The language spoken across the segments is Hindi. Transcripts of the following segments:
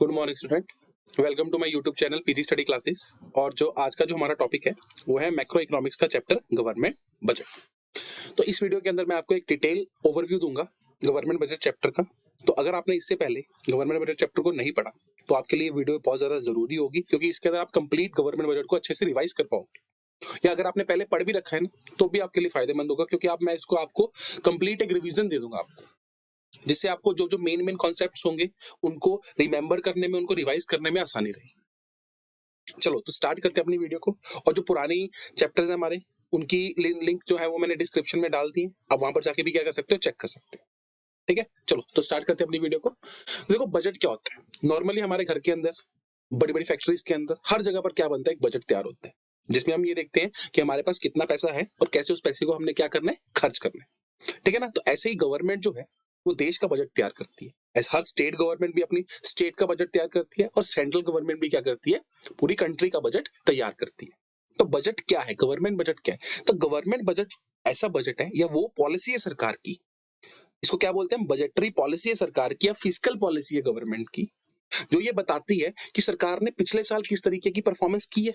Good morning student, welcome to my YouTube channel PG study classes. और जो आज का हमारा टॉपिक है वो है मैक्रो इकोनॉमिक्स का चैप्टर गवर्नमेंट बजट। तो इस वीडियो के अंदर मैं आपको एक डिटेल ओवरव्यू दूंगा गवर्नमेंट बजट चैप्टर का। तो अगर आपने इससे पहले गवर्नमेंट बजट चैप्टर को नहीं पढ़ा तो आपके लिए वीडियो बहुत ज्यादा जरूरी होगी, क्योंकि इसके अंदर आप कंप्लीट गवर्नमेंट बजट को अच्छे से रिवाइज कर पाओगे। या अगर आपने पहले पढ़ भी रखा है ना तो भी आपके लिए फायदेमंद होगा, क्योंकि मैं इसको आपको कंप्लीट एक रिवीजन दे दूंगा आपको, जिससे आपको जो जो मेन कॉन्सेप्ट्स होंगे उनको रिमेंबर करने में, उनको रिवाइज करने में आसानी रहेगी। चलो तो स्टार्ट करते हैं अपनी वीडियो को। और जो पुरानी चैप्टर्स हैं हमारे, उनकी लिंक जो है वो मैंने डिस्क्रिप्शन में डाल दी है, आप वहां पर जाके भी क्या कर सकते हो, चेक कर सकते हो। ठीक है, चलो तो स्टार्ट करते हैं अपनी वीडियो को। देखो बजट क्या होता है। नॉर्मली हमारे घर के अंदर, बड़ी बड़ी फैक्ट्रीज के अंदर, हर जगह पर क्या बनता है, एक बजट तैयार होता है, जिसमें हम ये देखते हैं कि हमारे पास कितना पैसा है और कैसे उस पैसे को हमने क्या करना है, खर्च करना है। ठीक है ना। तो ऐसे ही गवर्नमेंट जो है वो देश का बजट तैयार करती है। ऐसे हर स्टेट गवर्नमेंट भी अपनी स्टेट का बजट तैयार करती है और सेंट्रल गवर्नमेंट भी क्या करती है, पूरी कंट्री का बजट तैयार करती है। तो बजट क्या है, गवर्नमेंट बजट क्या है? तो गवर्नमेंट बजट ऐसा बजट है या वो पॉलिसी है सरकार की, इसको क्या बोलते हैं, बजटरी पॉलिसी है सरकार की या फिस्कल पॉलिसी है गवर्नमेंट की, जो ये बताती है कि सरकार ने पिछले साल किस तरीके की परफॉर्मेंस की है।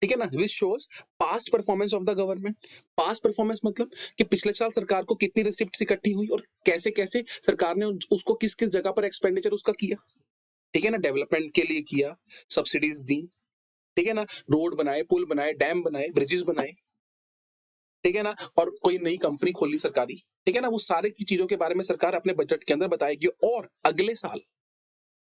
ठीक है ना। Which shows past performance of the government. Past performance मतलब कि पिछले साल सरकार को कितनी रिसिप्ट इकट्ठी हुई और कैसे कैसे सरकार ने उसको किस किस जगह पर एक्सपेंडिचर उसका किया। ठीक है ना। डेवलपमेंट के लिए किया, सब्सिडीज दी, ठीक है ना, रोड बनाए, पुल बनाए, डैम बनाए, ब्रिजेस बनाए, ठीक है ना, और कोई नई कंपनी खोली सरकारी। ठीक है ना। वो सारे की चीजों के बारे में सरकार अपने बजट के अंदर बताएगी और अगले साल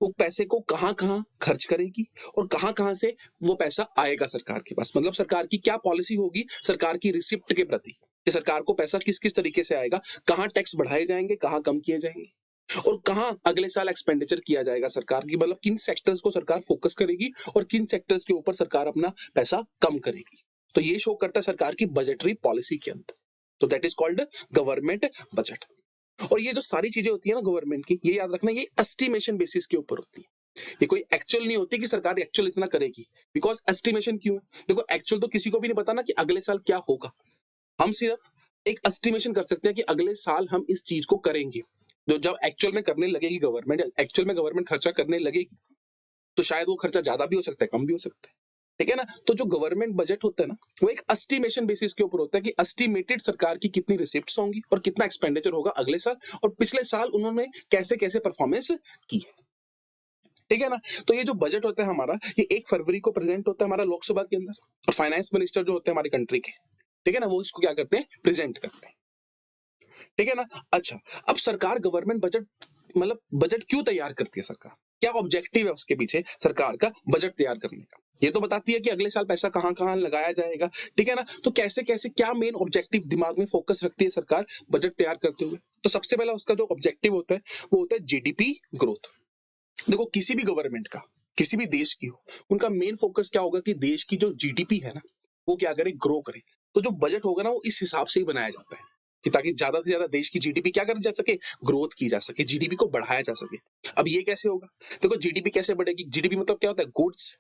वो पैसे को कहां कहां खर्च करेगी और कहां कहां से वो पैसा आएगा सरकार के पास। मतलब सरकार की क्या पॉलिसी होगी सरकार की रिसिप्ट के प्रति, कि सरकार को पैसा किस किस तरीके से आएगा, कहां टैक्स बढ़ाए जाएंगे, कहां कम किए जाएंगे, और कहां अगले साल एक्सपेंडिचर किया जाएगा सरकार की। मतलब किन सेक्टर्स को सरकार फोकस करेगी और किन सेक्टर्स के ऊपर सरकार अपना पैसा कम करेगी। तो ये शो करता है सरकार की बजटरी पॉलिसी के अंदर। तो that is called government budget. और ये जो सारी चीजें होती है ना गवर्नमेंट की, ये याद रखना, ये एस्टिमेशन बेसिस के ऊपर होती है। ये कोई एक्चुअल नहीं होती कि सरकार एक्चुअल इतना करेगी। बिकॉज एस्टिमेशन क्यों है? देखो एक्चुअल तो किसी को भी नहीं पता ना कि अगले साल क्या होगा। हम सिर्फ एक एस्टिमेशन कर सकते हैं कि अगले साल हम इस चीज को करेंगे। जो जब एक्चुअल में करने लगेगी गवर्नमेंट, एक्चुअल में गवर्नमेंट खर्चा करने लगेगी, तो शायद वो खर्चा ज्यादा भी हो सकता है, कम भी हो सकता है। ठीक है ना। तो जो गवर्नमेंट बजट होता है ना, वो एक एस्टिमेशन बेसिस के ऊपर होता है कि एस्टिमेटेड सरकार की कितनी रिसिप्ट्स होंगी और कितना एक्सपेंडिचर होगा अगले साल, और पिछले साल उन्होंने कैसे कैसे परफॉर्मेंस की है। ठीक है ना। तो ये जो बजट होता है हमारा, ये 1 फरवरी को प्रेजेंट होता है हमारा लोकसभा के अंदर, और फाइनेंस मिनिस्टर जो होते हैं हमारी कंट्री के, ठीक है ना, वो इसको क्या करते हैं, प्रेजेंट करते हैं। ठीक है ना। अच्छा, अब सरकार गवर्नमेंट बजट, मतलब बजट क्यों तैयार करती है सरकार, क्या ऑब्जेक्टिव है उसके पीछे सरकार का बजट तैयार करने का? ये तो बताती है कि अगले साल पैसा कहां कहां लगाया जाएगा। ठीक है ना। तो कैसे कैसे, क्या मेन ऑब्जेक्टिव दिमाग में फोकस रखती है सरकार बजट तैयार करते हुए? तो सबसे पहला उसका जो ऑब्जेक्टिव होता है वो होता है जीडीपी ग्रोथ। देखो किसी भी गवर्नमेंट का, किसी भी देश की हो, उनका मेन फोकस क्या होगा कि देश की जो जीडीपी है ना, वो क्या करे, ग्रो करे। तो जो बजट होगा ना वो इस हिसाब से ही बनाया जाता है कि ताकि ज्यादा से ज्यादा देश की जीडीपी क्या कर जा सके, ग्रोथ की जा सके, जीडीपी को बढ़ाया जा सके। अब ये कैसे होगा? देखो जीडीपी कैसे बढ़ेगी? जीडीपी मतलब क्या होता है, गुड्स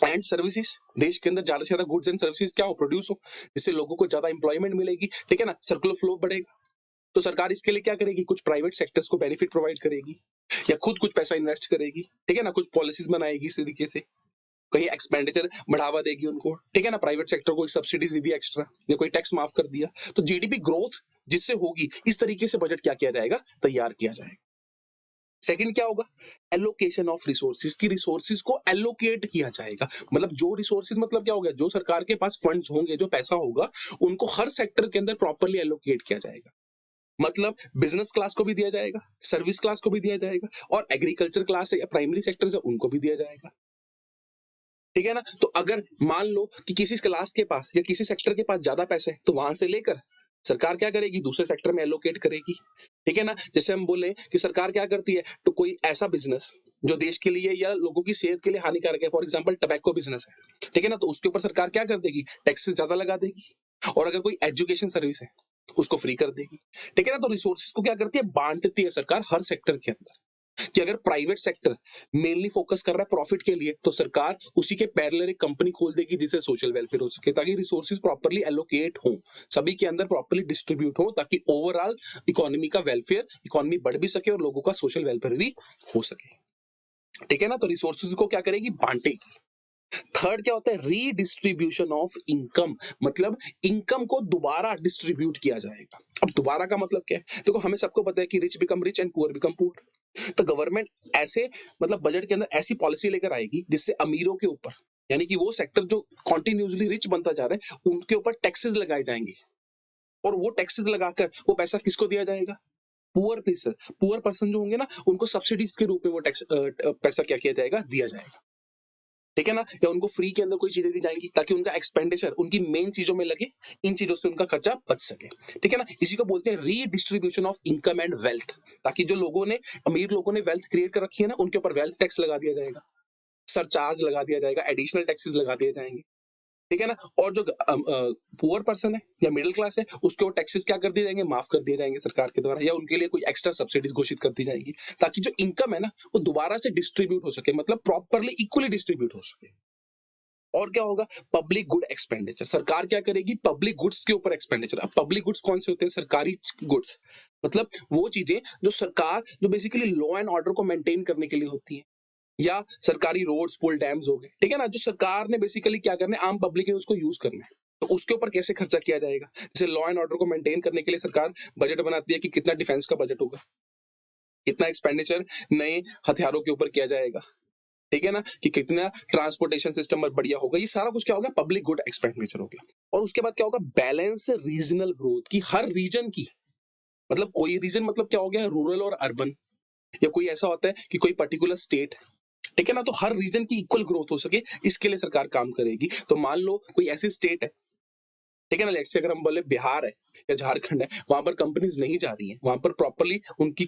एंड सर्विसेज। देश के अंदर ज्यादा से ज्यादा गुड्स एंड सर्विसेज क्या हो, प्रोड्यूस हो, जिससे लोगों को ज्यादा इंप्लॉयमेंट मिलेगी। ठीक है ना। सर्कुलर फ्लो बढ़ेगा। तो सरकार इसके लिए क्या करेगी, कुछ प्राइवेट सेक्टर्स को बेनिफिट प्रोवाइड करेगी या खुद कुछ पैसा इन्वेस्ट करेगी। ठीक है ना। कुछ पॉलिसीज बनाएगी इस तरीके से, कहीं एक्सपेंडिचर बढ़ावा देगी उनको। ठीक है ना। प्राइवेट सेक्टर को सब्सिडीज दी एक्स्ट्रा, या कोई टैक्स माफ कर दिया। तो जीडीपी ग्रोथ जिससे होगी, इस तरीके से बजट क्या किया जाएगा, तैयार किया जाएगा। सेकंड क्या होगा, एलोकेशन ऑफ रिसोर्सेज, की रिसोर्सेज को एलोकेट किया जाएगा। मतलब जो रिसोर्सेज, मतलब क्या होगा, जो सरकार के पास फंड्स होंगे, जो पैसा होगा, उनको हर सेक्टर के अंदर प्रॉपर्ली एलोकेट किया जाएगा। मतलब बिजनेस क्लास को भी दिया जाएगा, सर्विस क्लास को भी दिया जाएगा, और एग्रीकल्चर क्लास है या प्राइमरी सेक्टर है उनको भी दिया जाएगा। ठीक है ना। तो अगर मान लो कि किसी क्लास के पास या किसी सेक्टर के पास ज्यादा पैसे है, तो वहां से लेकर सरकार क्या करेगी, दूसरे सेक्टर में एलोकेट करेगी। ठीक है ना। जैसे हम बोले कि सरकार क्या करती है, तो कोई ऐसा बिजनेस जो देश के लिए या लोगों की सेहत के लिए हानिकारक है, फॉर एग्जांपल टबैको बिजनेस है, ठीक है ना, तो उसके ऊपर सरकार क्या कर देगी, टैक्सेस ज्यादा लगा देगी। और अगर कोई एजुकेशन सर्विस है उसको फ्री कर देगी। ठीक है ना। तो रिसोर्सेज को क्या करती है, बांटती है सरकार हर सेक्टर के अंदर। कि अगर प्राइवेट सेक्टर मेनली फोकस कर रहा है प्रॉफिट के लिए, तो सरकार उसी के पैरेलल एक कंपनी खोल देगी जिससे सोशल वेलफेयर हो सके, ताकि रिसोर्सेज प्रॉपर्ली एलोकेट हो, सभी के अंदर प्रॉपर्ली डिस्ट्रीब्यूट हो, ताकि ओवरऑल इकोनॉमी का वेलफेयर, इकोनॉमी बढ़ भी सके और लोगों का सोशल वेलफेयर भी हो सके। ठीक है ना। तो रिसोर्सेज को क्या करेगी, बांटेगी। थर्ड क्या होता है, रीडिस्ट्रीब्यूशन ऑफ इनकम, मतलब इनकम को दोबारा डिस्ट्रीब्यूट किया जाएगा। अब दोबारा का मतलब क्या है, देखो हमें सबको पता है कि rich become rich and poor become poor. तो गवर्नमेंट ऐसे मतलब बजट के अंदर ऐसी पॉलिसी लेकर आएगी जिससे अमीरों के ऊपर, यानी कि वो सेक्टर जो कॉन्टिन्यूसली रिच बनता जा रहा है, उनके ऊपर टैक्सेस लगाए जाएंगे। और वो टैक्सेस लगाकर वो पैसा किसको दिया जाएगा, पुअर पर्सन जो होंगे ना, उनको सब्सिडीज के रूप में वो टैक्स पैसा क्या किया जाएगा, दिया जाएगा। ठीक है ना। या उनको फ्री के अंदर कोई चीजें दी जाएंगी ताकि उनका एक्सपेंडिचर उनकी मेन चीजों में लगे, इन चीजों से उनका खर्चा बच सके। ठीक है ना। इसी को बोलते हैं redistribution of income and wealth, ताकि जो लोगों ने, अमीर लोगों ने वेल्थ क्रिएट कर रखी है ना, उनके ऊपर वेल्थ टैक्स लगा दिया जाएगा, सरचार्ज लगा दिया जाएगा, एडिशनल टैक्सेस लगा दिए जाएंगे। ठीक है ना। और जो पुअर पर्सन है या मिडिल क्लास है, उसके वो टैक्सेस क्या कर दिए जाएंगे, माफ कर दिए जाएंगे सरकार के द्वारा, या उनके लिए कोई एक्स्ट्रा सब्सिडीज घोषित कर दी जाएंगी, ताकि जो इनकम है ना, वो दोबारा से डिस्ट्रीब्यूट हो सके, मतलब प्रॉपरली इक्वली डिस्ट्रीब्यूट हो सके। और क्या होगा, पब्लिक गुड एक्सपेंडिचर। सरकार क्या करेगी, पब्लिक गुड्स के ऊपर एक्सपेंडिचर। अब पब्लिक गुड्स कौन से होते हैं, सरकारी गुड्स, मतलब वो चीजें जो सरकार, जो बेसिकली लॉ एंड ऑर्डर को मेंटेन करने के लिए होती है, या सरकारी रोड्स पुल डैम्स हो गए। ठीक है ना। जो सरकार ने बेसिकली क्या करना है, आम पब्लिक ने उसको यूज करना है, तो उसके ऊपर कैसे खर्चा किया जाएगा। जैसे लॉ एंड ऑर्डर को मेंटेन करने के लिए सरकार बजट बनाती है कि कितना डिफेंस का बजट होगा, कितना एक्सपेंडिचर नए हथियारों के ऊपर किया जाएगा। ठीक है ना, कि कितना ट्रांसपोर्टेशन सिस्टम बढ़िया होगा। ये सारा कुछ क्या होगा, पब्लिक गुड एक्सपेंडिचर हो गया। और उसके बाद क्या होगा, बैलेंस रीजनल ग्रोथ की, हर रीजन की, मतलब कोई रीजन मतलब क्या हो गया, रूरल और अर्बन, या कोई ऐसा होता है कि कोई पर्टिकुलर स्टेट। ठीक है ना। तो हर रीजन की इक्वल ग्रोथ हो सके, इसके लिए सरकार काम करेगी। तो मान लो कोई ऐसी स्टेट है, ठीक है ना, लेट्स से अगर हम बोले बिहार है या झारखंड है, वहां पर कंपनीज नहीं जा रही हैं, वहां पर प्रॉपर्ली उनकी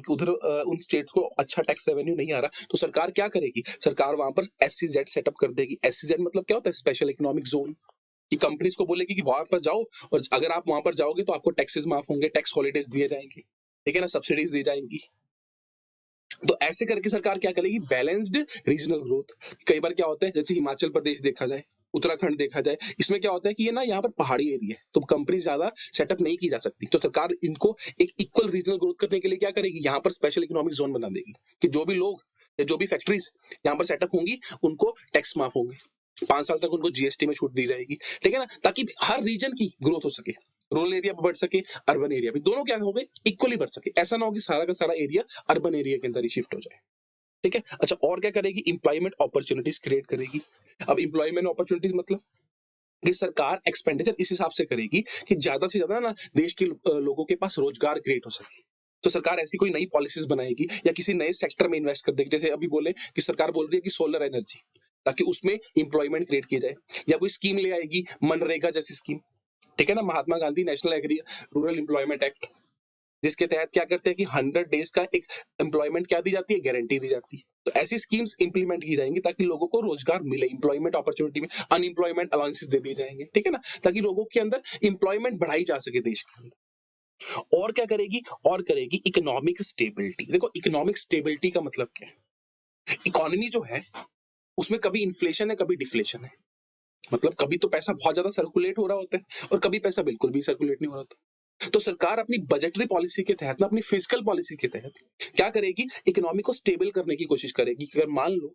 उधर उन स्टेट्स को अच्छा टैक्स रेवेन्यू नहीं आ रहा, तो सरकार क्या करेगी, सरकार वहां पर SEZ सेटअप कर देगी। SEZ मतलब क्या होता है, स्पेशल इकोनॉमिक जोन। कि कंपनीज को बोलेगी कि वहां पर जाओ, और अगर आप वहां पर जाओगे तो आपको टैक्सेस माफ होंगे, टैक्स हॉलीडेज दिए जाएंगे, ठीक है ना, सब्सिडीज दी जाएंगी। तो ऐसे करके सरकार क्या करेगी, बैलेंस्ड रीजनल ग्रोथ। कई बार क्या होता है, जैसे हिमाचल प्रदेश देखा जाए, उत्तराखंड देखा जाए, इसमें क्या होता है कि ये ना यहाँ पर पहाड़ी एरिया है, तो कंपनी ज्यादा सेटअप नहीं की जा सकती, तो सरकार इनको एक इक्वल रीजनल ग्रोथ करने के लिए क्या करेगी, यहाँ पर स्पेशल इकोनॉमिक जोन बना देगी, कि जो भी लोग या जो भी फैक्ट्रीज यहाँ पर सेटअप होंगी, उनको टैक्स माफ होंगे, 5 साल तक उनको GST में छूट दी जाएगी। ठीक है ना, ताकि हर रीजन की ग्रोथ हो सके, रूरल एरिया बढ़ सके, अर्बन एरिया भी, दोनों क्या हो गए, इक्वली बढ़ सके। ऐसा ना हो कि सारा का सारा एरिया अर्बन एरिया के अंदर ही शिफ्ट हो जाए। ठीक है। अच्छा, और क्या करेगी, इंप्लॉयमेंट अपॉर्चुनिटीज क्रिएट करेगी। अब इंप्लॉयमेंट अपॉर्चुनिटीज मतलब कि सरकार एक्सपेंडिचर इस हिसाब से करेगी कि ज्यादा से ज्यादा ना देश के लोगों के पास रोजगार क्रिएट हो सके। तो सरकार ऐसी कोई नई पॉलिसीज बनाएगी या किसी नए सेक्टर में इन्वेस्ट कर देगी। जैसे अभी बोले कि सरकार बोल रही है कि सोलर एनर्जी, ताकि उसमें इंप्लॉयमेंट क्रिएट किया जाए, या कोई स्कीम ले आएगी, मनरेगा जैसी स्कीम। ठीक है ना, Mahatma Gandhi national rural employment act, जिसके तहत क्या करते हैं कि 100 डेज का एक एम्प्लॉयमेंट क्या दी जाती है, गारंटी दी जाती है। तो ऐसी स्कीम्स इंप्लीमेंट की जाएंगी ताकि लोगों को रोजगार मिले, इंप्लॉयमेंट अपॉर्चुनिटी में अनएम्प्लॉयमेंट अलाउंसेस दे दिए जाएंगे। ठीक है ना, ताकि लोगों के अंदर इंप्लॉयमेंट बढ़ाई जा सके देश के अंदर। और क्या करेगी, और करेगी इकोनॉमिक स्टेबिलिटी। देखो इकोनॉमिक स्टेबिलिटी का मतलब क्या है, इकोनॉमी जो है उसमें कभी इन्फ्लेशन है, कभी डिफ्लेशन है। मतलब कभी तो पैसा बहुत ज्यादा सर्कुलेट हो रहा होता है और कभी पैसा बिल्कुल भी सर्कुलेट नहीं हो रहा होता। तो सरकार अपनी बजटरी पॉलिसी के तहत ना, अपनी फिजिकल पॉलिसी के तहत क्या करेगी, इकोनॉमी को स्टेबल करने की कोशिश करेगी। अगर मान लो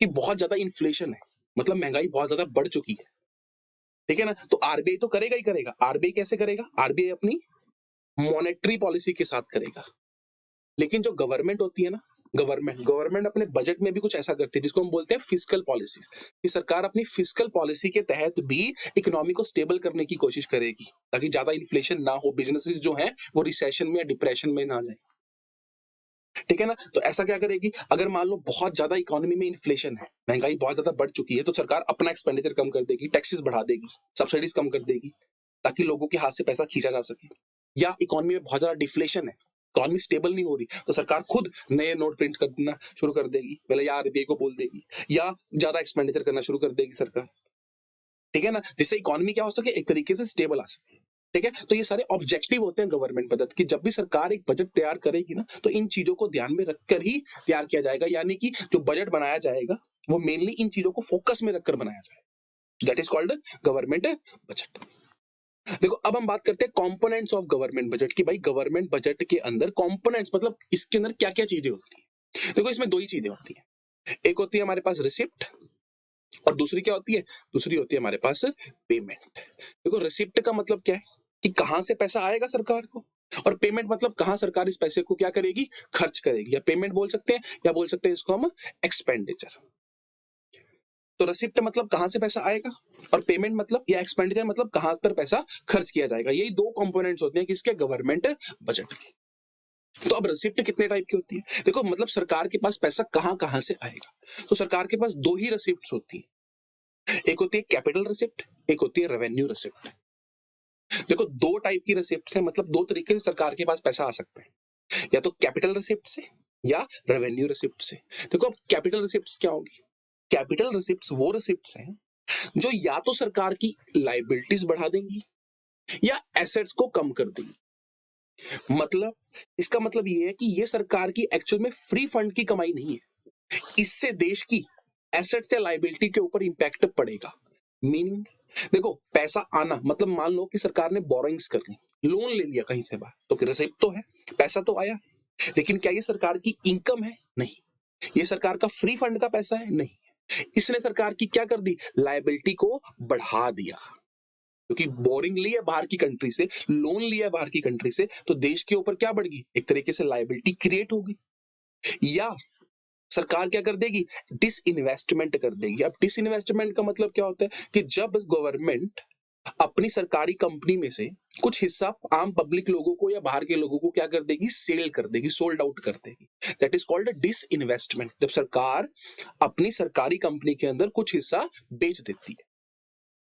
कि बहुत ज्यादा इन्फ्लेशन है, मतलब महंगाई बहुत ज्यादा बढ़ चुकी है, ठीक है ना, तो RBI तो करेगा ही करेगा। RBI कैसे करेगा, RBI अपनी मॉनेटरी पॉलिसी के साथ करेगा। लेकिन जो गवर्नमेंट होती है ना, गवर्नमेंट अपने बजट में भी कुछ ऐसा करती है जिसको हम बोलते हैं फिस्कल पॉलिसीज, कि सरकार अपनी फिस्कल पॉलिसी के तहत भी इकोनॉमी को स्टेबल करने की कोशिश करेगी, ताकि ज्यादा इन्फ्लेशन ना हो, बिजनेसेस जो हैं वो रिसेशन में या डिप्रेशन में ना जाए। ठीक है ना, तो ऐसा क्या करेगी, अगर मान लो बहुत ज्यादा इकोनॉमी में इन्फ्लेशन है, महंगाई बहुत ज्यादा बढ़ चुकी है, तो सरकार अपना एक्सपेंडिचर कम कर देगी, टैक्सेस बढ़ा देगी, सब्सिडीज कम कर देगी, ताकि लोगों के हाथ से पैसा खींचा जा सके। या इकोनॉमी में बहुत ज्यादा डिफ्लेशन है, इकोनॉमी स्टेबल नहीं हो रही, तो सरकार खुद नए नोट प्रिंट करना शुरू कर देगी पहले, या RBI को बोल देगी, या ज्यादा एक्सपेंडिचर करना शुरू कर देगी सरकार। ठीक है ना, जिससे इकोनॉमी क्या हो सके, एक तरीके से स्टेबल आ सके। ठीक है, तो ये सारे ऑब्जेक्टिव होते हैं गवर्नमेंट बजट की। जब भी सरकार एक बजट तैयार करेगी ना, तो इन चीजों को ध्यान में रखकर ही तैयार किया जाएगा, यानी कि जो बजट बनाया जाएगा वो मेनली इन चीजों को फोकस में रखकर बनाया जाएगा। That is called government budget. देखो अब हम बात करते हैं कंपोनेंट्स ऑफ गवर्नमेंट बजट की। भाई गवर्नमेंट बजट के अंदर कंपोनेंट्स मतलब इसके अंदर क्या क्या चीजें होती है। देखो इसमें दो ही चीजें होती हैं, एक होती है हमारे पास रिसिप्ट और दूसरी क्या होती है, दूसरी होती है हमारे पास पेमेंट। देखो रिसिप्ट का मतलब क्या है कि कहां से पैसा आएगा सरकार को, और पेमेंट मतलब कहां सरकार इस पैसे को क्या करेगी, खर्च करेगी, या पेमेंट बोल सकते हैं या बोल सकते हैं इसको हम एक्सपेंडिचर। तो रिसिप्ट मतलब कहां से पैसा आएगा और पेमेंट मतलब या एक्सपेंडिचर मतलब कहां पर पैसा खर्च किया जाएगा। यही दो कंपोनेंट्स होते हैं किसके, गवर्नमेंट बजट के। तो अब रिसिप्ट कितने टाइप की होती है, देखो मतलब सरकार के पास पैसा कहां कहां से आएगा। तो सरकार के पास दो ही रिसिप्ट होती है, एक होती है कैपिटल रिसिप्ट, एक होती है रेवेन्यू रिसिप्ट। देखो दो टाइप की रिसिप्ट है, मतलब दो तरीके से सरकार के पास पैसा आ सकता है, या तो कैपिटल रिसिप्ट से या रेवेन्यू रिसिप्ट से। देखो अब कैपिटल रिसिप्ट क्या होगी, कैपिटल रिसिप्ट वो रिसिप्ट हैं जो या तो सरकार की लाइबिलिटीज बढ़ा देंगी या एसेट्स को कम कर देंगी। मतलब इसका मतलब ये है कि ये सरकार की एक्चुअल में फ्री फंड की कमाई नहीं है, इससे देश की एसेट्स या लाइबिलिटी के ऊपर इंपैक्ट पड़ेगा। मीनिंग देखो पैसा आना मतलब मान लो कि सरकार ने बोरोइंग्स कर ली, लोन ले लिया कहीं से बाहर, तो रिसिप्ट तो है, पैसा तो आया, लेकिन क्या ये सरकार की इनकम है, नहीं। ये सरकार का फ्री फंड का पैसा है, नहीं। इसने सरकार की क्या कर दी, लायबिलिटी को बढ़ा दिया, क्योंकि बोरिंग ली है बाहर की कंट्री से, लोन लिया है बाहर की कंट्री से, तो देश के ऊपर क्या बढ़ गई, एक तरीके से लायबिलिटी क्रिएट होगी। या सरकार क्या कर देगी, डिस इन्वेस्टमेंट कर देगी। अब डिस इन्वेस्टमेंट का मतलब क्या होता है कि जब गवर्नमेंट अपनी सरकारी कंपनी में से कुछ हिस्सा आम पब्लिक लोगों को या बाहर के लोगों को क्या कर देगी, सेल कर देगी, सोल्ड आउट कर देगी, that is called disinvestment. जब सरकार अपनी सरकारी कंपनी के अंदर कुछ हिस्सा बेच देती है,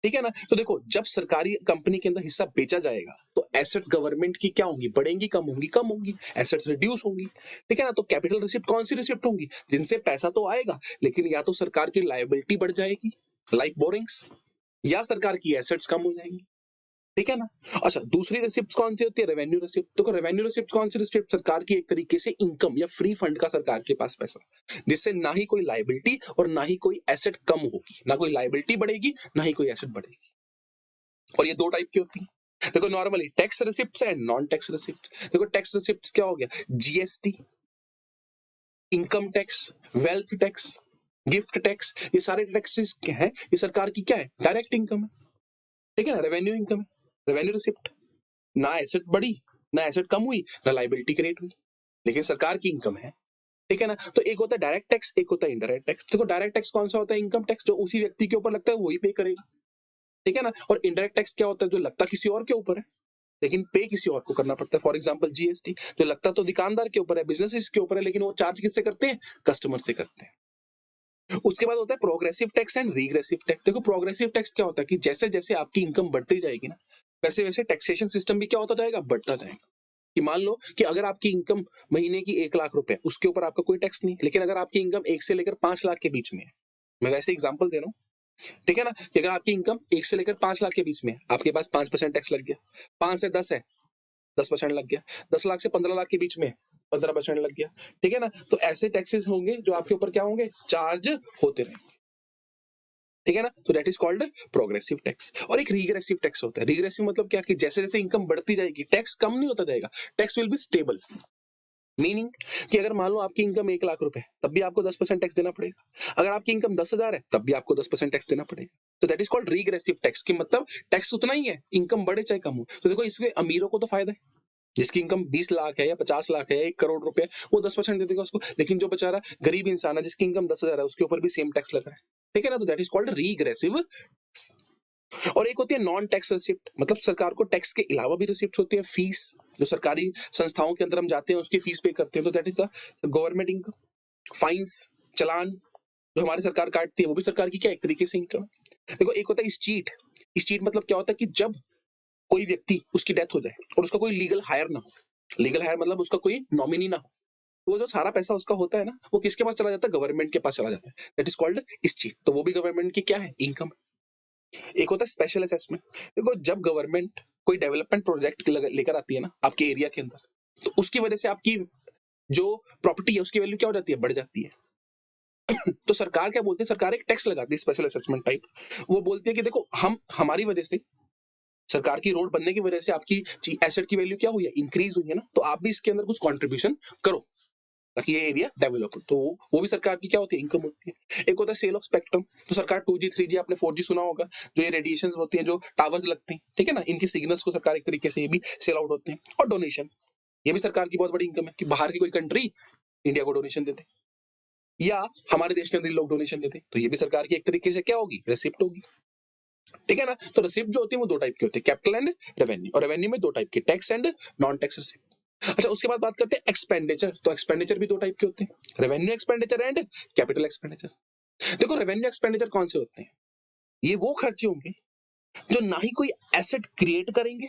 ठीक है ना। तो देखो जब सरकारी कंपनी के अंदर हिस्सा बेचा जाएगा तो एसेट्स गवर्नमेंट की क्या होंगी, बढ़ेंगी कम होंगी, कम होंगी, एसेट्स रिड्यूस होंगी, ठीक है ना। तो कैपिटल रिसिप्ट कौन सी रिसिप्ट होंगी, जिनसे पैसा तो आएगा लेकिन या तो सरकार की लायबिलिटी बढ़ जाएगी लाइक बोरिंग्स, या सरकार की एसेट्स कम हो जाएंगी, ठीक है ना। अच्छा दूसरी रिसिप्ट कौन सी होती है, रेवेन्यू रिसिप्ट। तो रेवेन्यू रिसिप्ट कौन सी रिसिप्ट, सरकार की एक तरीके से इनकम या फ्री फंड का सरकार के पास पैसा, जिससे ना ही कोई लायबिलिटी और ना ही कोई एसेट कम होगी, ना कोई लायबिलिटी बढ़ेगी ना ही कोई एसेट बढ़ेगी। और ये दो टाइप की होती है। देखो normally tax receipt and non tax receipt. देखो टैक्स रिसिप्ट क्या हो गया, GST, income tax, wealth tax, gift tax, ये सारे टैक्सेस क्या है, ये सरकार की क्या है, डायरेक्ट इनकम है, ठीक है ना, रेवेन्यू इनकम है, रेवेन्यू रिसिप्ट। ना एसेट बढ़ी ना एसेट कम हुई ना लायबिलिटी क्रिएट हुई, लेकिन सरकार की इनकम है, ठीक है ना। तो एक होता है डायरेक्ट टैक्स, एक होता है इनडायरेक्ट टैक्स। देखो डायरेक्ट टैक्स कौन सा होता है, इनकम टैक्स, जो उसी व्यक्ति के ऊपर लगता है वही पे करेगा, ठीक है ना। और इनडायरेक्ट टैक्स क्या होता है, जो लगता किसी और के ऊपर है लेकिन पे किसी और को करना पड़ता है। फॉर एग्जांपल जीएसटी, जो लगता तो दुकानदार के ऊपर है, बिजनेस के ऊपर है, लेकिन वो चार्ज किससे करते हैं, कस्टमर से करते हैं। उसके बाद होता है progressive tax and regressive tax. देखो प्रोग्रेसिव टैक्स क्या होता है कि जैसे जैसे आपकी इनकम बढ़ती जाएगी ना, वैसे वैसे टैक्सेशन सिस्टम भी क्या होता जाएगा, बढ़ता जाएगा। कि मान लो कि अगर आपकी इनकम महीने की 1 लाख रुपए, उसके ऊपर आपका कोई टैक्स नहीं, लेकिन अगर आपकी इनकम 1 से लेकर 5 लाख के बीच में है, मैं वैसे एग्जांपल दे रहा हूँ, ठीक है ना, कि अगर आपकी इनकम 1 से लेकर 5 लाख के बीच में है, आपके पास 5% टैक्स लग गया, 5 से 10 है 10% लग गया, 10 लाख से 15 लाख के बीच में 15% लग गया, ठीक है ना। तो ऐसे टैक्सेस होंगे जो आपके ऊपर क्या होंगे, चार्ज होते रहेंगे, ठीक है ना। तो that is called progressive tax. और एक रिग्रेसिव टैक्स होता है। रिग्रेसिव मतलब क्या, कि जैसे जैसे इनकम बढ़ती जाएगी टैक्स कम नहीं होता जाएगा, tax will be stable. Meaning कि अगर मान लो आपकी इनकम 1 लाख रुपए, तब भी आपको 10% टैक्स देना पड़ेगा। अगर आपकी इनकम 10,000 है तब भी आपको 10% टैक्स देना पड़ेगा। तो that is called regressive tax, कि मतलब टैक्स उतना ही है, इनकम बढ़े चाहे कम हो। तो देखो इसमें अमीरों को तो फायदा है, जिसकी इनकम 20 लाख है या 50 लाख है या 1 करोड़ रुपए, वो 10% दे देगा उसको। लेकिन जो बेचारा गरीब इंसान है जिसकी इनकम 10,000 है, उसके ऊपर भी सेम टैक्स लग रहा है, ठीक है ना। तो दैट इज कॉल्ड रिग्रेसिव। और एक होती है नॉन टैक्स रिसिप्ट, मतलब सरकार को टैक्स के अलावा भी रिसिप्ट होती है, फीस, जो सरकारी संस्थाओं के अंदर हम जाते हैं उसकी फीस पे करते हैं, तो that is the government income. Fines, चालान जो हमारी सरकार काटती है वो भी सरकार की क्या एक तरीके से इनकम है। देखो एक होता है स्चीट। स्चीट मतलब क्या होता है कि जब कोई व्यक्ति उसकी डेथ हो जाए और उसका कोई लीगल हायर ना हो, लीगल हायर मतलब उसका कोई नॉमिनी ना हो, तो वो जो सारा पैसा उसका होता है ना, वो किसके पास चला जाता है, गवर्नमेंट के पास चला जाता है, दैट इज कॉल्ड स्चीट। तो वो भी गवर्नमेंट की क्या है, इनकम। एक होता है स्पेशल असेसमेंट। देखो जब गवर्नमेंट कोई डेवलपमेंट प्रोजेक्ट लेकर आती है ना आपके एरिया के अंदर, तो उसकी वजह से आपकी जो प्रॉपर्टी है उसकी वैल्यू क्या हो जाती है, बढ़ जाती है। तो सरकार क्या बोलती है, सरकार एक टैक्स लगाती है स्पेशल असेसमेंट टाइप। वो बोलती है कि देखो हम हमारी वजह से, सरकार की रोड बनने की वजह से आपकी एसेट की वैल्यू क्या हुई है, इंक्रीज हुई है ना, तो आप भी इसके अंदर कुछ कंट्रीब्यूशन करो। ताकि ये एरिया डेवलप हो। तो वो भी सरकार की क्या होती है, इनकम होती है। एक होता है सेल ऑफ स्पेक्ट्रम, तो सरकार 2G 3G आपने 4G सुना होगा, जो ये रेडिएशन होती हैं, जो टावर्स लगते हैं, ठीक है ना, इनके सिग्नल्स को सरकार एक तरीके से ये भी सेल आउट होते हैं। और डोनेशन, ये भी सरकार की बहुत बड़ी इनकम है कि बाहर की कोई कंट्री इंडिया को डोनेशन देते या हमारे देश के अंदर लोग डोनेशन देते, तो ये भी सरकार की एक तरीके से क्या होगी, रिसिप्ट होगी, ठीक है ना। तो रिसिप्ट जो होती है वो दो टाइप की होती है, कैपिटल एंड रेवेन्यू, और रेवेन्यू में दो टाइप के, tax and non tax receipt. अच्छा, उसके बाद बात करते हैं एक्सपेंडिचर। तो एक्सपेंडिचर भी दो टाइप के होते हैं, revenue expenditure and capital expenditure. देखो रेवेन्यू एक्सपेंडिचर कौन से होते हैं, ये वो खर्चे होंगे जो ना ही कोई एसेट क्रिएट करेंगे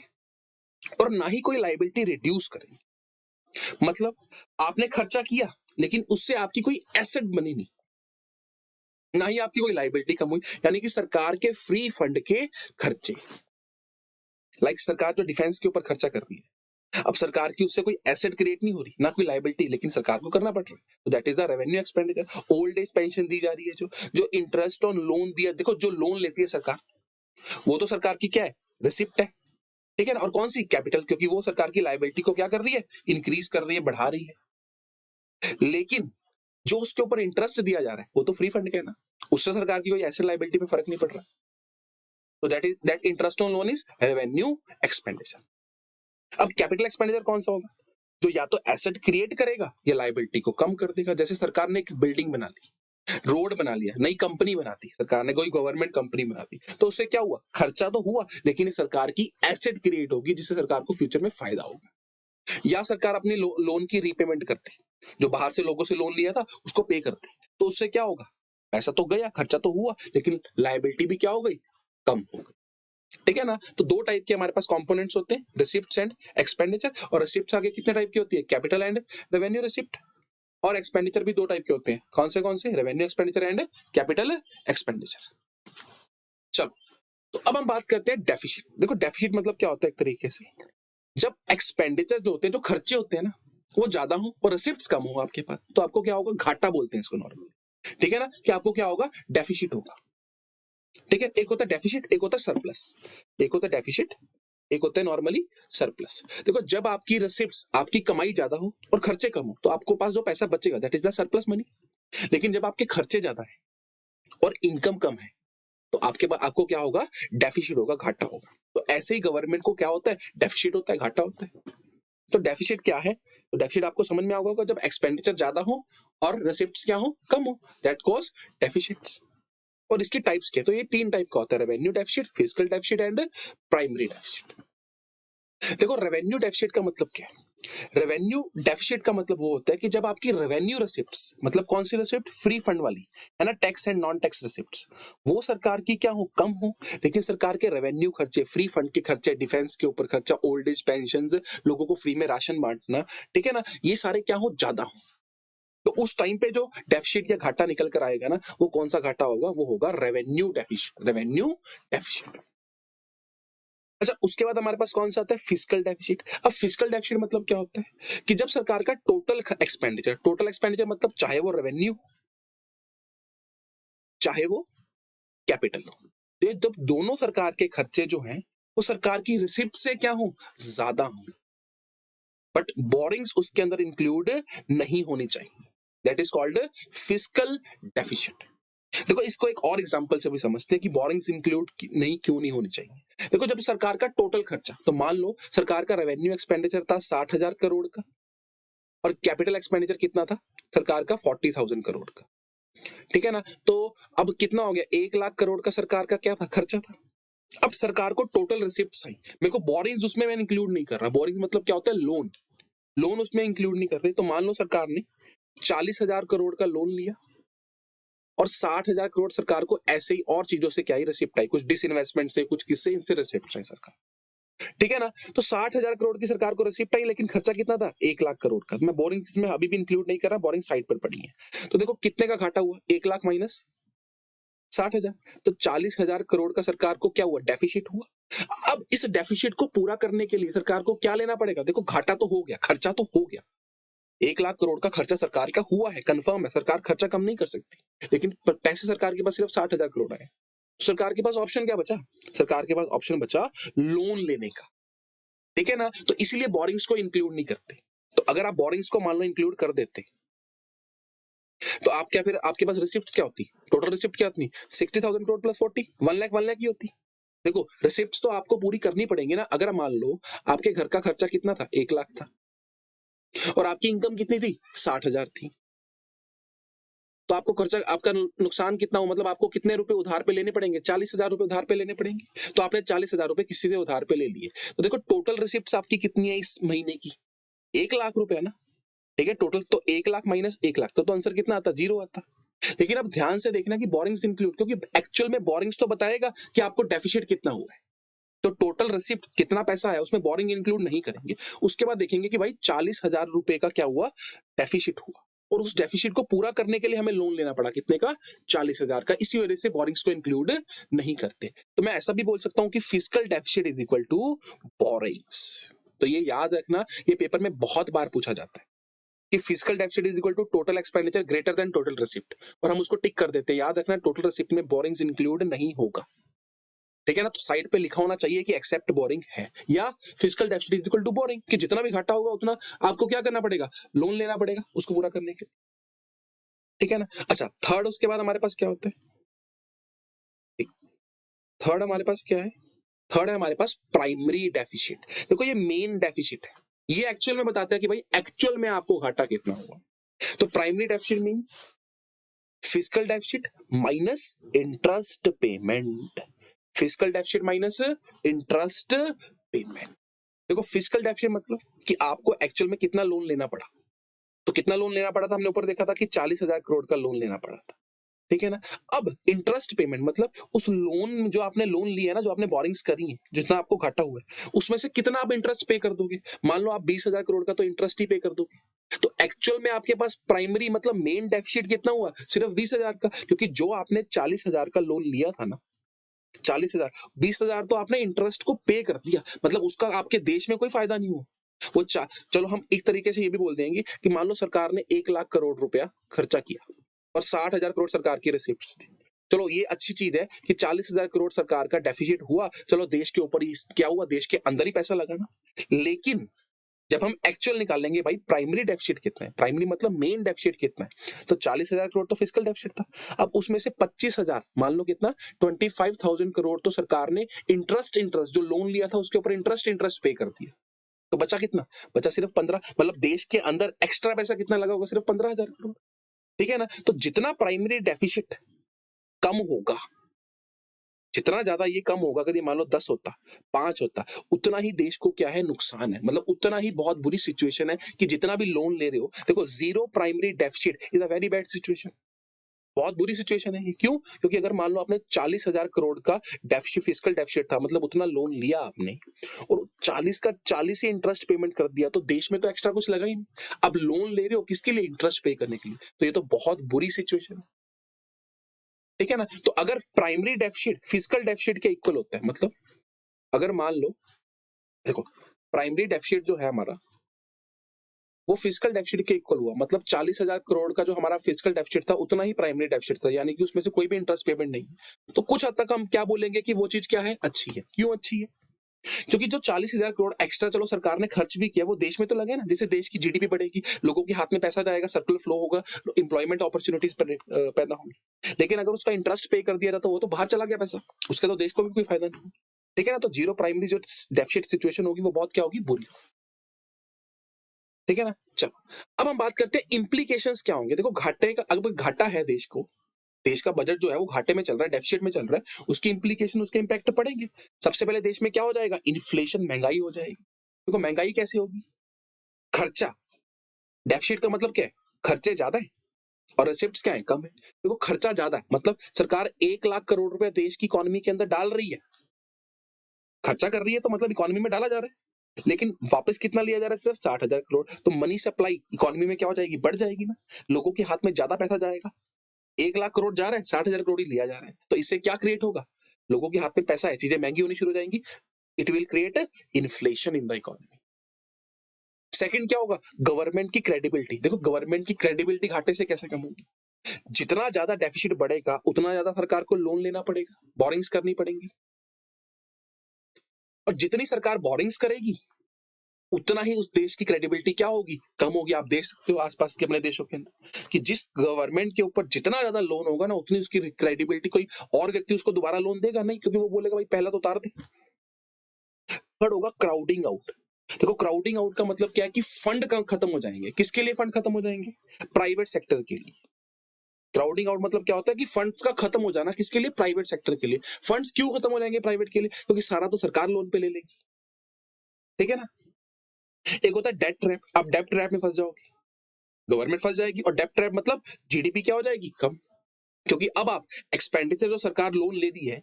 और ना ही कोई लायबिलिटी रिड्यूस करेंगे। मतलब आपने खर्चा किया लेकिन उससे आपकी कोई एसेट बनी नहीं, ना ही आपकी कोई लायबिलिटी कम हुई, यानी कि सरकार के फ्री फंड के खर्चे। लाइक सरकार जो डिफेंस के ऊपर खर्चा कर रही है, अब सरकार की उससे कोई एसेट क्रिएट नहीं हो रही, ना कोई लायबिलिटी, लेकिन सरकार को करना पड़ रहा है, तो that is the revenue expenditure. Old age pension दी जा रही है, जो इंटरेस्ट ऑन लोन दिया, देखो जो लोन लेती है सरकार, वो तो सरकार की क्या है, रिसिप्ट है, ठीक है ना। और कौन सी, कैपिटल, क्योंकि वो सरकार की लायबिलिटी को क्या कर रही है, इंक्रीज कर रही है, बढ़ा रही है। लेकिन जो उसके ऊपर इंटरेस्ट दिया जा रहा है वो तो फ्री फंड का है ना, उससे सरकार की कोई एसेट लायबिलिटी में फर्क नहीं पड़ रहा। तो that interest on loan is revenue expenditure. अब कैपिटल एक्सपेंडिचर कौन सा होगा, जो या तो एसेट क्रिएट करेगा या लायबिलिटी को कम कर देगा। जैसे सरकार ने एक बिल्डिंग बना ली, रोड बना लिया, नई कंपनी बनाती सरकार ने, कोई गवर्नमेंट कंपनी बनाती, तो उससे क्या हुआ, खर्चा तो हुआ, लेकिन सरकार की एसेट क्रिएट होगी जिससे सरकार को फ्यूचर में फायदा होगा। या सरकार अपने लोन की रीपेमेंट करते, जो बाहर से लोगों से लोन लिया था उसको पे करते, तो उससे क्या होगा, पैसा तो गया, खर्चा तो हुआ, लेकिन लायबिलिटी भी क्या हो गई, कम हो गई, ठीक है ना। तो दो टाइप के हमारे पास कंपोनेंट्स होते हैं, रिसिप्ट्स एंड एक्सपेंडिचर। और रिसिप्ट्स आगे कितने टाइप की होती है, कैपिटल एंड रेवेन्यू रिसिप्ट। और एक्सपेंडिचर भी दो टाइप के होते हैं, कौन से, revenue expenditure and capital expenditure. चलो, तो अब हम बात करते हैं डेफिसिट। देखो डेफिसिट मतलब क्या होता है, एक तरीके से जब एक्सपेंडिचर जो होते हैं, जो खर्चे होते हैं ना, वो ज्यादा हो और रिसिप्ट्स कम हो आपके पास, तो आपको क्या होगा, घाटा बोलते हैं इसको नॉर्मली, ठीक है ना, कि आपको क्या होगा, डेफिसिट होगा, ठीक है। एक होता है डेफिसिट, एक होता है सरप्लस। एक होता है डेफिसिट, एक होता है नॉर्मली सरप्लस। देखो जब आपकी रिसिप्ट्स, आपकी कमाई ज्यादा हो और खर्चे कम हो, तो आपको पास जो पैसा बचेगा that is the surplus money. लेकिन जब आपके खर्चे ज्यादा है और इनकम कम है, तो आपको क्या होगा, डेफिसिट होगा, घाटा होगा। तो ऐसे ही गवर्नमेंट को क्या होता है, डेफिसिट होता है, घाटा होता है। तो डेफिसिट क्या है, तो डेफिसिट आपको समझ में आएगा जब एक्सपेंडिचर ज्यादा हो और रिसिप्ट्स क्या हो, कम हो, दैट कॉज डेफिसिट्स। और इसकी टाइप्स क्या है, तो ये तीन टाइप का होता है, revenue deficit, fiscal deficit and primary deficit. देखो रेवेन्यू डेफिसिट का मतलब क्या है, रेवेन्यू डेफिसिट का मतलब वो होता है कि जब आपकी रेवेन्यू रिसिप्ट्स, मतलब कौन सी रिसिप्ट, फ्री फंड वाली है ना, tax and non tax receipts, वो सरकार की क्या हो, कम हो, लेकिन सरकार के रेवेन्यू खर्चे, फ्री फंड के खर्चे, डिफेंस के ऊपर खर्चा, ओल्ड एज पेंशन, लोगों को फ्री में राशन बांटना, ठीक है ना, ये सारे क्या हो, ज्यादा हो। तो उस टाइम पे जो डेफिसिट या घाटा निकल कर आएगा ना, वो कौन सा घाटा होगा, वो होगा रेवेन्यू डेफिसिट, रेवेन्यू डेफिसिट। अच्छा, उसके बाद हमारे पास कौन सा आता है, फिस्कल डेफिसिट। अब फिस्कल डेफिसिट मतलब क्या होता है कि जब सरकार का टोटल एक्सपेंडिचर मतलब चाहे वो रेवेन्यू चाहे वो कैपिटल हो, तो जब दोनों सरकार के खर्चे जो हैं वो सरकार की रिसिप्ट से क्या हो, ज्यादा हो, बट बोरिंग्स उसके अंदर इंक्लूड नहीं होनी चाहिए, that is called fiscal deficit. देखो इसको एक और एग्जांपल से भी समझते हैं कि बोरिंग्स इंक्लूड नहीं क्यों नहीं होनी चाहिए। देखो जब सरकार का टोटल खर्चा, तो मान लो सरकार का रेवेन्यू एक्सपेंडिचर था 60,000 करोड़ का और कैपिटल एक्सपेंडिचर कितना था सरकार का, 40,000 करोड़ का, ठीक है ना। तो अब कितना हो गया, 1,00,000 करोड़ का सरकार का क्या था, खर्चा था। अब सरकार को टोटल रिसिप्ट आई, मेरे को बोरिंग्स उसमें मैं इंक्लूड नहीं कर रहा। बोरिंग्स मतलब क्या होता है, लोन उसमें इंक्लूड नहीं कर रही। तो मान लो सरकार ने 40,000 करोड़ का लोन लिया और 60,000 करोड़ सरकार को ऐसे ही और चीजों से क्या ही रिसिप्ट आई, कुछ डिसइन्वेस्टमेंट से, कुछ किससे, इनसे रिसिप्ट आई सरकार, ठीक है ना। तो 60,000 करोड़ की सरकार को रिसिप्ट आई, लेकिन खर्चा कितना था, 1,00,000 करोड़ का। मैं बोरिंग इसमें अभी भी इंक्लूड नहीं कर रहा, बोरिंग साइड पर पड़ी है। तो देखो कितने का घाटा हुआ, 1,00,000 माइनस 60,000, तो 40,000 करोड़ का सरकार को क्या हुआ, डेफिसिट हुआ। अब इस डेफिसिट को पूरा करने के लिए सरकार को क्या लेना पड़ेगा, देखो घाटा तो हो गया, खर्चा तो हो गया, 1,00,000 करोड़ का खर्चा सरकार का हुआ है, कंफर्म है, सरकार खर्चा कम नहीं कर सकती, लेकिन पैसे सरकार के पास सिर्फ 60,000 करोड़ आए। सरकार के पास ऑप्शन क्या बचा, सरकार के पास ऑप्शन बचा लोन लेने का, ठीक है ना। तो इसीलिए बोरिंग्स को इंक्लूड नहीं करते। तो अगर आप बोरिंग्स को मान लो इंक्लूड कर देते तो आप क्या, फिर आपके पास रिसिप्ट क्या होती, टोटल रिसिप्ट क्या होती, 60,000 करोड़ प्लस 40, 1 लाख ही होती। देखो रिसिप्ट तो आपको पूरी करनी पड़ेंगे ना। अगर मान लो आपके घर का खर्चा कितना था, 1 लाख था, और आपकी इनकम कितनी थी, 60,000 थी, तो आपको खर्चा, आपका नुकसान कितना हो, मतलब आपको कितने रुपए उधार पे लेने पड़ेंगे, 40,000 रुपए उधार पे लेने पड़ेंगे। तो आपने 40,000 रुपए किसी से उधार पे ले लिए, तो देखो टोटल रिसिप्ट आपकी कितनी है इस महीने की, 1 लाख रुपए है ना। ठीक है, टोटल तो 1 लाख माइनस 1 लाख, तो आंसर कितना आता, 0 आता। लेकिन अब ध्यान से देखना कि बोरिंग्स इंक्लूड, क्योंकि एक्चुअल में बोरिंग्स तो बताएगा कि आपको डेफिसिट कितना हुआ है। तो टोटल रिसिप्ट कितना पैसा है उसमें बोरिंग इंक्लूड नहीं करेंगे। उसके बाद देखेंगे कि भाई 40,000 रुपए का क्या हुआ, डेफिसिट हुआ, और उस डेफिसिट को पूरा करने के लिए हमें लोन लेना पड़ा, कितने का, 40,000 का। इसी वजह से बोरिंग्स को इंक्लूड नहीं करते। तो मैं ऐसा भी बोल सकता हूं कि fiscal deficit is equal to borrowings. तो ये याद रखना, ये पेपर में बहुत बार पूछा जाता है कि fiscal deficit is equal to total expenditure greater than total receipt, और हम उसको टिक कर देते हैं। याद रखना टोटल रिसिप्ट में बोरिंग्स इंक्लूड नहीं होगा। ठीक है ना, तो साइड पे लिखा होना चाहिए कि एक्सेप्ट बोरिंग है, या fiscal deficit is equal to borrowing, कि जितना भी घाटा होगा उतना आपको क्या करना पड़ेगा, लोन लेना पड़ेगा उसको पूरा करने के लिए। ठीक है ना। अच्छा, थर्ड उसके बाद हमारे पास क्या होता है, थर्ड हमारे पास क्या है, थर्ड है हमारे पास प्राइमरी डेफिसिट। देखो ये मेन डेफिसिट है, ये एक्चुअल में बताता है कि भाई एक्चुअल में आपको घाटा कितना हुआ। तो primary deficit means physical deficit minus interest payment, physical deficit minus interest payment. देखो फिजिकल डेफिसिट मतलब कि आपको एक्चुअल में कितना लोन लेना पड़ा। तो कितना लोन लेना पड़ा था, हमने ऊपर देखा था कि 40,000 करोड़ का लोन लेना पड़ा था। ठीक है ना। अब इंटरेस्ट पेमेंट मतलब उस लोन, जो आपने लोन लिया है ना, जो आपने बोरिंग्स करी है, जितना आपको घाटा हुआ है, उसमें से कितना आप इंटरेस्ट पे कर दोगे। मान लो आप 20,000 करोड़ का तो इंटरेस्ट ही पे कर दोगे। तो एक्चुअल में आपके पास प्राइमरी मतलब मेन डेफिसिट कितना हुआ, सिर्फ 20,000 का, क्योंकि जो आपने 40,000 का लोन लिया था ना, 40,000, 20,000 तो आपने इंटरेस्ट को पे कर दिया, मतलब उसका आपके देश में कोई फायदा नहीं हुआ। वो चलो हम एक तरीके से ये भी बोल देंगे कि मान लो सरकार ने 1 लाख करोड़ रुपया खर्चा किया और 60,000 करोड़ सरकार की रिसिप्ट थी। चलो ये अच्छी चीज है कि 40,000 करोड़ सरकार का डेफिसिट हुआ, चलो देश के ऊपर ही क्या हुआ, देश के अंदर ही पैसा लगा ना। लेकिन जब हम एक्चुअल निकालेंगे भाई प्राइमरी डेफिसिट कितना है, प्राइमरी मतलब मेन डेफिसिट कितना है, तो 40,000 करोड़ तो फिजिकल डेफिसिट था। अब उसमें से 25,000 मान लो कितना, 25,000 करोड़ तो सरकार ने इंटरेस्ट जो लोन लिया था उसके ऊपर इंटरेस्ट पे कर दिया। तो बचा कितना, बचा सिर्फ 15, मतलब देश के अंदर एक्स्ट्रा पैसा कितना लगा होगा, सिर्फ 15,000 करोड़। ठीक है ना। तो जितना प्राइमरी डेफिसिट कम होगा, जितना ज्यादा ये कम होगा, अगर ये मान लो 10 होता, 5 होता, उतना ही देश को क्या है, नुकसान है, मतलब उतना ही बहुत बुरी सिचुएशन है कि जितना भी लोन ले रहे हो। देखो zero primary deficit is a very bad situation, बहुत बुरी सिचुएशन है ये। क्यों, क्योंकि अगर मान लो आपने 40,000 करोड़ का डेफिसिट, फिजिकल डेफिसिट था, मतलब उतना लोन लिया आपने, और 40 का 40 ही इंटरेस्ट पेमेंट कर दिया, तो देश में तो एक्स्ट्रा कुछ लगा ही नहीं। अब लोन ले रहे हो किसके लिए, इंटरेस्ट पे करने के लिए, तो ये तो बहुत बुरी सिचुएशन है। ठीक है ना। तो अगर प्राइमरी डेफिसिट फिजिकल डेफिसिट के इक्वल होता है, मतलब अगर मान लो, देखो प्राइमरी डेफिसिट जो है हमारा, वो फिजिकल डेफिसिट के इक्वल हुआ, मतलब 40,000 करोड़ का जो हमारा फिजिकल डेफिसिट था उतना ही प्राइमरी डेफिसिट था, यानी कि उसमें से कोई भी इंटरेस्ट पेमेंट नहीं। तो कुछ हद तक हम क्या बोलेंगे कि वो चीज क्या है, अच्छी है। क्यों अच्छी है, क्योंकि जो 40,000 करोड़ एक्स्ट्रा चलो सरकार ने खर्च भी किया, वो देश में तो लगे ना, जिससे देश की जीडीपी बढ़ेगी, लोगों के हाथ में पैसा जाएगा, सर्कुलर फ्लो होगा, इंप्लॉयमेंट अपॉर्चुनिटीज पैदा होंगी। लेकिन अगर उसका इंटरेस्ट पे कर दिया जाता, वो तो बाहर चला गया पैसा, उसका तो देश को भी कोई फायदा नहीं। ठीक है ना। तो जीरो प्राइमरी जो डेफिसिट सिचुएशन होगी वो बहुत क्या होगी, बुरी। ठीक है ना। चलो अब हम बात करते हैं इंप्लीकेशंस क्या होंगे। देखो घाटे का, अगर घाटा है देश को, देश का बजट जो है वो घाटे में चल रहा है, डेफिसिट में चल रहा है, उसकी इंप्लीकेशन, उसके इंपैक्ट पड़ेंगे। सबसे पहले देश में क्या हो जाएगा, इन्फ्लेशन, महंगाई हो जाएगी। देखो महंगाई कैसे होगी, खर्चा, डेफिसिट का मतलब क्या है, खर्चे ज्यादा है और रिसिप्ट्स क्या है, कम है। देखो खर्चा ज्यादा है मतलब सरकार 1 लाख करोड़ रुपए देश की इकोनॉमी के अंदर डाल रही है, खर्चा कर रही है, तो मतलब इकोनॉमी में डाला जा रहा है, लेकिन वापस कितना लिया जा रहा है, सिर्फ 60,000 करोड़। तो मनी सप्लाई इकोनॉमी में क्या हो जाएगी, बढ़ जाएगी ना, लोगों के हाथ में ज्यादा पैसा जाएगा। 1 लाख करोड़ जा रहा है, 60,000 करोड़ ही लिया जा रहा है, तो इससे क्या क्रिएट होगा, लोगों के हाथ में पैसा है, चीजें महंगी होनी शुरू हो जाएंगी, it will create inflation in the economy. Second क्या होगा, गवर्नमेंट की क्रेडिबिलिटी। देखो गवर्नमेंट की क्रेडिबिलिटी घाटे से कैसे कम होगी, जितना ज्यादा डेफिसिट बढ़ेगा उतना ज्यादा सरकार को लोन लेना पड़ेगा, बोरिंग्स करनी पड़ेंगी, और जितनी सरकार बोरिंग्स करेगी उतना ही उस देश की क्रेडिबिलिटी क्या होगी, कम होगी। आप देख सकते हो आसपास के अपने देशों के अंदर कि जिस गवर्नमेंट के ऊपर जितना ज्यादा लोन होगा ना, उतनी उसकी क्रेडिबिलिटी, कोई और व्यक्ति उसको दोबारा लोन देगा नहीं, क्योंकि वो बोलेगा भाई पहला तो उतार दे। थर्ड होगा क्राउडिंग आउट। देखो क्राउडिंग आउट का मतलब क्या है कि फंड खत्म हो जाएंगे। किसके लिए फंड खत्म हो जाएंगे? प्राइवेट सेक्टर के लिए। क्राउडिंग आउट मतलब क्या होता है कि फंड्स का खत्म हो जाना। किसके लिए? प्राइवेट सेक्टर के लिए। फंड्स क्यों खत्म हो जाएंगे प्राइवेट के लिए? क्योंकि सारा तो सरकार लोन पे ले लेगी, ठीक है ना। एक होता है डेट ट्रैप। आप डेट ट्रैप में फंस जाओगे, गवर्नमेंट फंस जाएगी। और डेट ट्रैप मतलब जीडीपी क्या हो जाएगी, कम। क्योंकि अब आप एक्सपेंडिचर जो सरकार लोन ले रही है,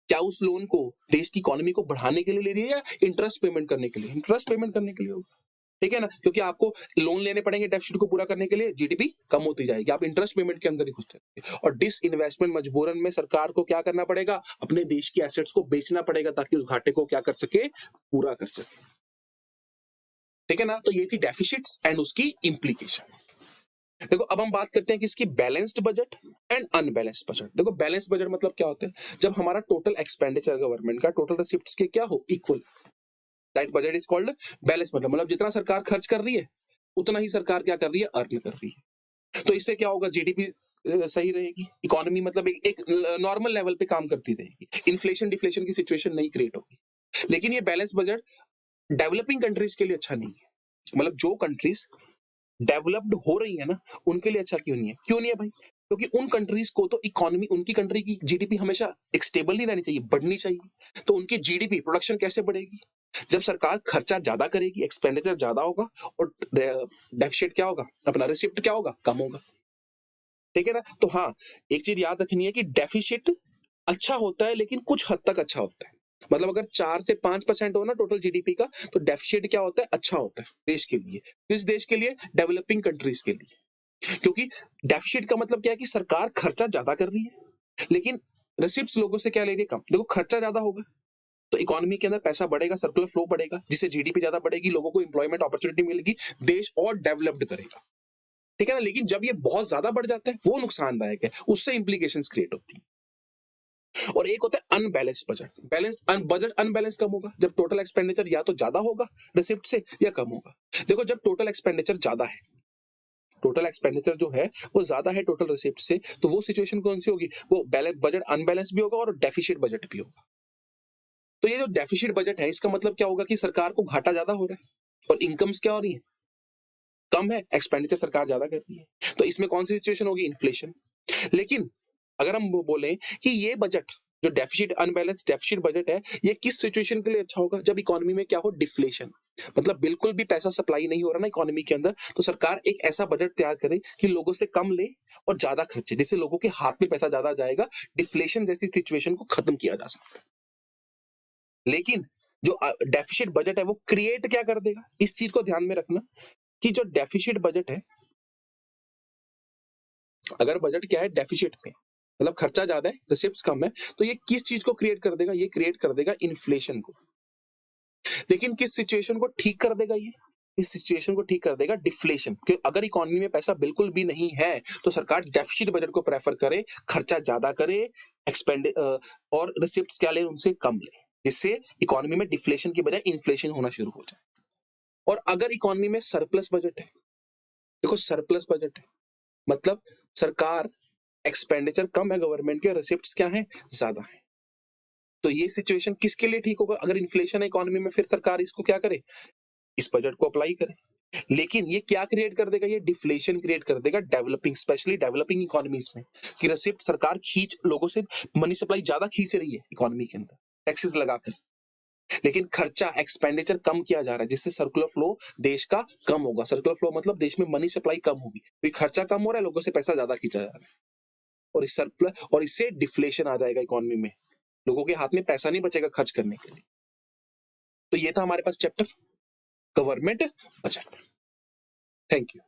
क्या उस लोन को देश की इकोनॉमी को बढ़ाने के लिए ले रही है या इंटरेस्ट पेमेंट करने के लिए? इंटरेस्ट पेमेंट करने के लिए होगा, ठीक है ना। क्योंकि आपको लोन लेने पड़ेंगे डेफिसिट को पूरा करने के लिए, जीडीपी कम होती जाएगी, आप इंटरेस्ट पेमेंट के अंदर ही घुसते रहेंगे। और डिस इन्वेस्टमेंट मजबूरन में सरकार को क्या करना पड़ेगा, अपने देश की एसेट्स को बेचना पड़ेगा ताकि उस घाटे को क्या कर सके, पूरा कर सके, ठीक है ना। तो ये थी डेफिसिट्स एंड उसकी इंप्लीकेशन। देखो अब हम बात करते हैं कि इसकी balanced budget and unbalanced budget. देखो बैलेंस्ड बजट मतलब क्या होता है, जब हमारा टोटल एक्सपेंडिचर गवर्नमेंट का टोटल रिसिप्ट्स के क्या हो, equal, that budget is called balance. मतलब जितना सरकार खर्च कर रही है उतना ही सरकार क्या कर रही है, अर्न कर रही है। तो इससे क्या होगा, जीडीपी सही रहेगी, इकोनॉमी मतलब एक नॉर्मल लेवल पे काम करती रहेगी, इन्फ्लेशन डिफ्लेशन की सिचुएशन नहीं क्रिएट होगी। लेकिन ये बैलेंस बजट डेवलपिंग कंट्रीज के लिए अच्छा नहीं है। मतलब जो कंट्रीज डेवलप्ड हो रही है ना, उनके लिए अच्छा क्यों नहीं है? क्यों नहीं है भाई? क्योंकि उन कंट्रीज को तो इकोनॉमी, उनकी कंट्री की जीडीपी हमेशा एक स्टेबल नहीं रहनी चाहिए, बढ़नी चाहिए। तो उनकी जीडीपी प्रोडक्शन कैसे बढ़ेगी? जब सरकार खर्चा ज्यादा करेगी, एक्सपेंडिचर ज्यादा होगा, और डेफिसिट क्या होगा, अपना रिसिप्ट क्या होगा, कम होगा, ठीक है ना। तो हाँ, एक चीज याद रखनी है कि डेफिसिट अच्छा होता है लेकिन कुछ हद तक अच्छा होता है। मतलब अगर 4 से 5% हो ना टोटल जीडीपी का, तो डेफिसिट क्या होता है, अच्छा होता है देश के लिए। किस देश के लिए? डेवलपिंग कंट्रीज के लिए। क्योंकि डेफिसिट का मतलब क्या है कि सरकार खर्चा ज्यादा कर रही है लेकिन रिसिप्ट्स लोगों से क्या ले रही है, कम। देखो खर्चा ज्यादा होगा तो इकोनॉमी के अंदर पैसा बढ़ेगा, सर्कुलर फ्लो बढ़ेगा, जिससे जीडीपी ज्यादा बढ़ेगी, लोगों को एम्प्लॉयमेंट अपॉर्चुनिटी मिलेगी, देश और डेवलप्ड करेगा, ठीक है ना। लेकिन जब ये बहुत ज्यादा बढ़ जाता है वो नुकसानदायक है, उससे इंप्लीकेशंस क्रिएट होती है। और एक होता है अनबैलेंस बजट। बजट अनबैलेंस कब होगा, जब टोटल एक्सपेंडिचर या तो ज्यादा होगा रिसिप्ट से या कम होगा। देखो जब टोटल एक्सपेंडिचर ज्यादा है, टोटल एक्सपेंडिचर जो है वो ज्यादा है टोटल रिसिप्ट से, तो वो सिचुएशन कौन सी होगी, वो बजट अनबैलेंस भी होगा और डेफिसिट बजट भी होगा। तो ये जो डेफिसिट बजट है, इसका मतलब क्या होगा कि सरकार को घाटा ज्यादा हो रहा है और इनकम्स क्या हो रही है, कम है, एक्सपेंडिचर सरकार ज्यादा कर रही है। तो इसमें कौन सी सिचुएशन होगी, इन्फ्लेशन। लेकिन अगर हम बोले कि ये बजट जो डेफिसिट अनबैलेंस डेफिसिट बजट है, ये किस सिचुएशन के लिए अच्छा होगा, जब इकोनॉमी में क्या हो, डिफ्लेशन, मतलब बिल्कुल भी पैसा सप्लाई नहीं हो रहा ना इकोनॉमी के अंदर, तो सरकार एक ऐसा बजट तैयार करे कि लोगों से कम ले और ज्यादा खर्चे, जिससे लोगों के हाथ में पैसा ज्यादा जाएगा, डिफ्लेशन जैसी सिचुएशन को खत्म किया जा सकता है। लेकिन जो डेफिसिट बजट है वो क्रिएट क्या कर देगा, इस चीज को ध्यान में रखना कि जो डेफिसिट बजट है, अगर बजट क्या है डेफिसिट में, मतलब खर्चा ज्यादा है रिसिप्ट्स कम है, तो ये किस चीज को क्रिएट कर देगा, ये क्रिएट कर देगा इन्फ्लेशन को। लेकिन किस सिचुएशन को ठीक कर देगा ये, इस सिचुएशन को ठीक कर देगा डिफ्लेशन। कि अगर इकोनॉमी में पैसा बिल्कुल भी नहीं है तो सरकार डेफिसिट बजट को प्रेफर करे, खर्चा ज्यादा करे, एक्सपेंड और रिसिप्ट्स क्या ले, उनसे कम ले, जिससे इकोनॉमी में डिफ्लेशन की बजाय इन्फ्लेशन होना शुरू हो जाए। और अगर इकोनॉमी में सरप्लस बजट है, देखो सरप्लस बजट है मतलब सरकार एक्सपेंडिचर कम है गवर्नमेंट के, रिसिप्ट्स क्या है, ज्यादा है। तो ये सिचुएशन किसके लिए ठीक होगा, अगर इन्फ्लेशन है इकोनॉमी में, फिर सरकार इसको क्या करे, इस बजट को अप्लाई करे। लेकिन ये क्या क्रिएट कर देगा, ये डिफ्लेशन क्रिएट कर देगा डेवलपिंग, स्पेशली डेवलपिंग इकोनॉमीज में, कि रिसिप्ट सरकार खींच, लोगों से मनी सप्लाई ज्यादा खींच रही है इकोनॉमी के अंदर टैक्सेस लगाकर, लेकिन खर्चा एक्सपेंडिचर कम किया जा रहा है, जिससे सर्कुलर फ्लो देश का कम होगा। सर्कुलर फ्लो मतलब देश में मनी सप्लाई कम होगी, तो खर्चा कम हो रहा है, लोगों से पैसा ज्यादा खींचा जा रहा है, और इस सरप्लस और इससे डिफ्लेशन आ जाएगा इकोनॉमी में, लोगों के हाथ में पैसा नहीं बचेगा खर्च करने के लिए। तो ये था हमारे पास chapter government budget. Thank you.